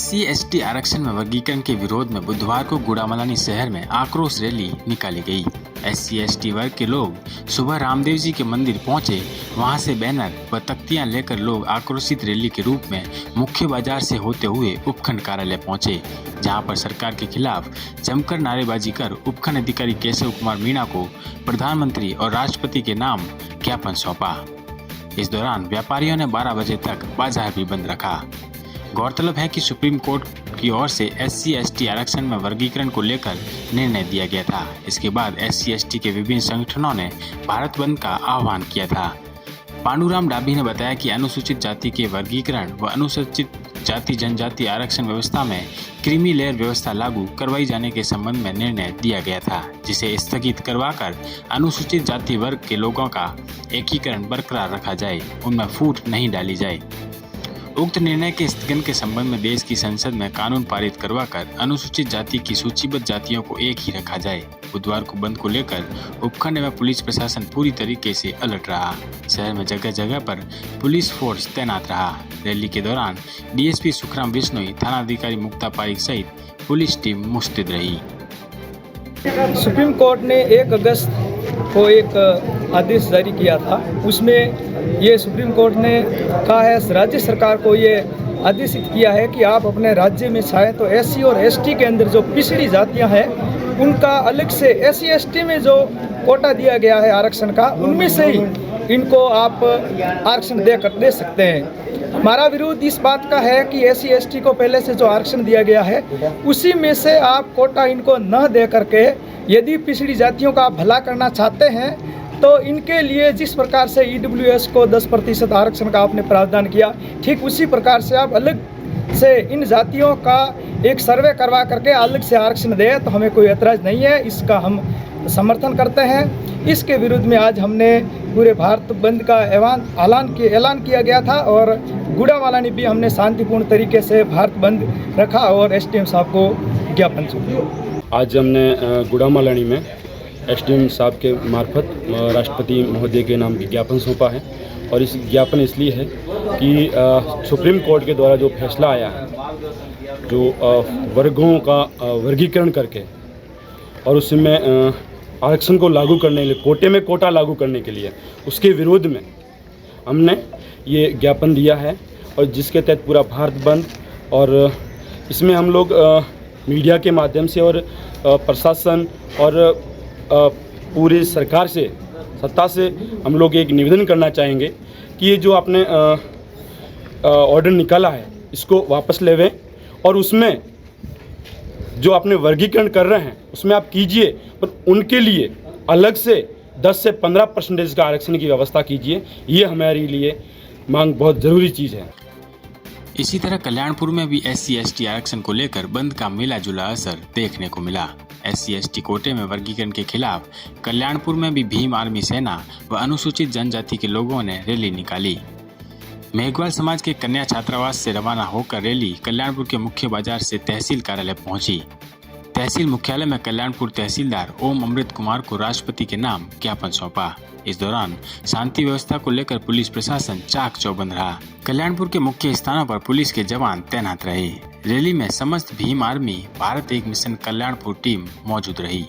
SC/ST आरक्षण में वर्गीकरण के विरोध में बुधवार को गुड़ामलानी शहर में आक्रोश रैली निकाली गई। SC/ST वर्ग के लोग सुबह रामदेव जी के मंदिर पहुंचे। वहां से बैनर व तख्तियां लेकर लोग आक्रोशित रैली के रूप में मुख्य बाजार से होते हुए उपखंड कार्यालय पहुंचे, जहां पर सरकार के खिलाफ जमकर नारेबाजी कर उपखंड अधिकारी केशव कुमार मीणा को प्रधानमंत्री और राष्ट्रपति के नाम ज्ञापन सौंपा। इस दौरान व्यापारियों ने 12 बजे तक बाजार भी बंद रखा। गौरतलब है कि सुप्रीम कोर्ट की ओर से SC/ST आरक्षण में वर्गीकरण को लेकर निर्णय दिया गया था। इसके बाद SC/ST के विभिन्न संगठनों ने भारत बंद का आह्वान किया था। पांडुराम डाभी ने बताया कि अनुसूचित जाति के वर्गीकरण व अनुसूचित जाति जनजाति आरक्षण व्यवस्था में क्रीमी लेयर व्यवस्था लागू करवाई जाने के संबंध में निर्णय दिया गया था, जिसे स्थगित करवाकर अनुसूचित जाति वर्ग के लोगों का एकीकरण बरकरार रखा जाए, उनमें फूट नहीं डाली जाए। उक्त निर्णय के स्थगन के संबंध में देश की संसद में कानून पारित करवाकर अनुसूचित जाति की सूचीबद्ध जातियों को एक ही रखा जाए। बुधवार को बंद को लेकर उपखंड में पुलिस प्रशासन पूरी तरीके से अलर्ट रहा। शहर में जगह जगह पर पुलिस फोर्स तैनात रहा। रैली के दौरान DSP सुखराम बिश्नोई, थानाधिकारी मुक्ता पारिक सहित पुलिस टीम मुस्तैद रही। सुप्रीम कोर्ट ने 1 अगस्त को एक आदेश जारी किया था। उसमें ये सुप्रीम कोर्ट ने कहा है, राज्य सरकार को ये आदेशित किया है कि आप अपने राज्य में चाहे तो SC और ST के अंदर जो पिछड़ी जातियां हैं उनका अलग से SC/ST में जो कोटा दिया गया है आरक्षण का, उनमें से ही इनको आप आरक्षण दे सकते हैं। हमारा विरोध इस बात का है कि SC/ST को पहले से जो आरक्षण दिया गया है उसी में से आप कोटा इनको न दे करके, यदि पिछड़ी जातियों का आप भला करना चाहते हैं तो इनके लिए जिस प्रकार से EWS को 10% आरक्षण का आपने प्रावधान किया, ठीक उसी प्रकार से आप अलग से इन जातियों का एक सर्वे करवा करके अलग से आरक्षण दें, तो हमें कोई ऐतराज़ नहीं है। इसका हम समर्थन करते हैं। इसके विरुद्ध में आज हमने पूरे भारत बंद का ऐलान किया गया था और गुड़ामलानी भी हमने शांतिपूर्ण तरीके से भारत बंद रखा और SDM साहब को ज्ञापन सौंपा। आज हमने गुड़ामलानी में SDM साहब के मार्फत राष्ट्रपति महोदय के नाम ज्ञापन सौंपा है। और इस ज्ञापन इसलिए है कि सुप्रीम कोर्ट के द्वारा जो फैसला आया है, जो वर्गों का वर्गीकरण करके और उसमें आरक्षण को लागू करने के लिए, कोटे में कोटा लागू करने के लिए, उसके विरोध में हमने ये ज्ञापन दिया है। और जिसके तहत पूरा भारत बंद, और इसमें हम लोग मीडिया के माध्यम से और प्रशासन और पूरी सरकार से, सत्ता से हम लोग एक निवेदन करना चाहेंगे कि ये जो आपने ऑर्डर निकाला है इसको वापस लेवें, और उसमें जो आपने वर्गीकरण कर रहे हैं उसमें आप कीजिए, पर उनके लिए अलग से 10 से 15% का आरक्षण की व्यवस्था कीजिए। ये हमारे लिए मांग बहुत ज़रूरी चीज़ है। इसी तरह कल्याणपुर में भी SC/ST आरक्षण को लेकर बंद का मिला जुला असर देखने को मिला। SC/ST कोटे में वर्गीकरण के खिलाफ कल्याणपुर में भी भीम आर्मी सेना व अनुसूचित जनजाति के लोगों ने रैली निकाली। मेघवाल समाज के कन्या छात्रावास से रवाना होकर रैली कल्याणपुर के मुख्य बाजार से तहसील कार्यालय पहुंची। तहसील मुख्यालय में कल्याणपुर तहसीलदार ओम अमृत कुमार को राष्ट्रपति के नाम ज्ञापन सौंपा। इस दौरान शांति व्यवस्था को लेकर पुलिस प्रशासन चाक चौबंद रहा। कल्याणपुर के मुख्य स्थानों पर पुलिस के जवान तैनात रहे। रैली में समस्त भीम आर्मी भारत एक मिशन कल्याणपुर टीम मौजूद रही।